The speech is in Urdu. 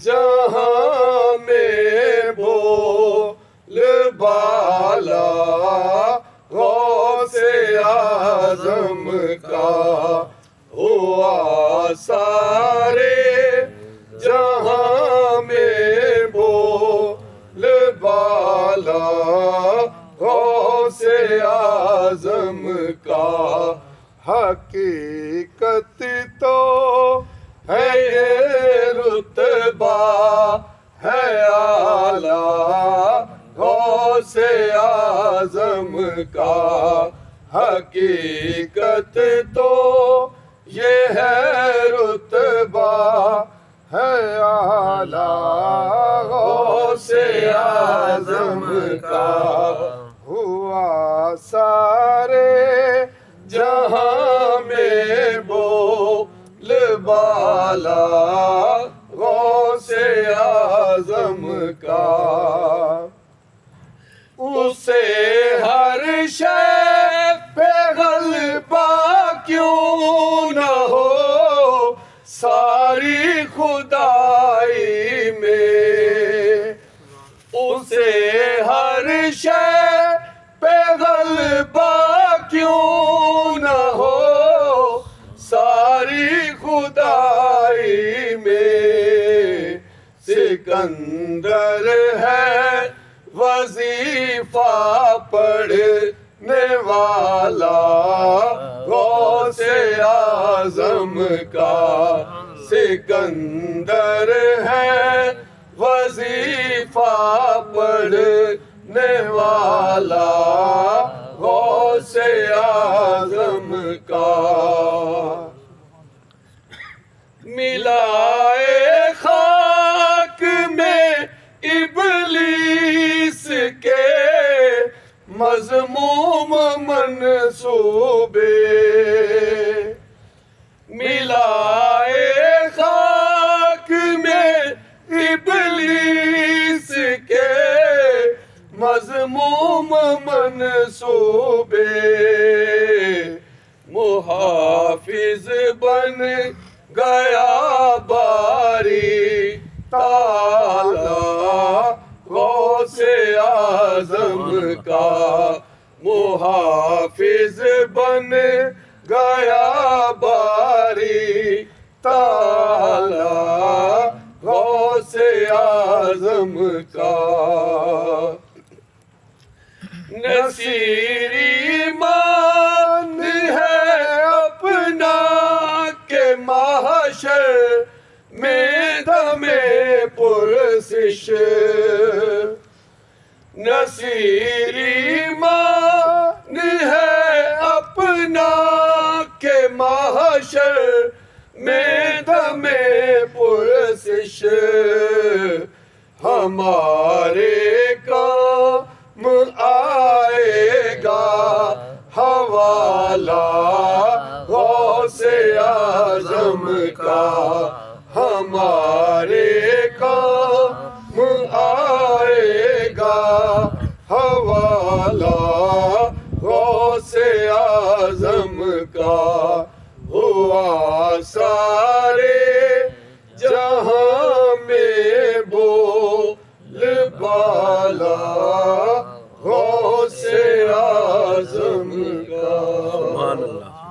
جہاں میں بول بالا غوث اعظم کا ہوا سارے جہاں میں بول بالا غوث اعظم کا حقیقت تو ہے یہ رتبہ ہے اعلیٰ غوث اعظم کا حقیقت تو یہ ہے رتبہ ہے اعلیٰ غوث اعظم کا ہوا سارے جہاں میں بول بالا غوث اعظم کا اسے ہر شے پہ غلبہ کیوں نہ ہو ساری خدائی میں اسے ہر شے پہ غلبہ کیوں نہ ہو ساری خدائی میں سکندر ہے وظیفہ پڑھنے والا غوث اعظم کا سکندر ہے وظیفہ پڑھنے والا غوث اعظم کا ملائے خاک میں ابلیس کے مذموم منصوبے ملائے خاک میں ابلیس کے مذموم منصوبے محافظ بن گیا باری تعالی غوث اعظم کا محافظ بن گیا باری تعالی غوث اعظم کا نصیر ایمان ہے اپنا کہ محشر میں دم پرسش نصیر ایمان ہے اپنا کہ محشر میں دم پرسش ہمارے کام آئے گا حوالہ غوث اعظم کا ہمارے کام آئے گا حوالہ غوث اعظم کا ہوا سارے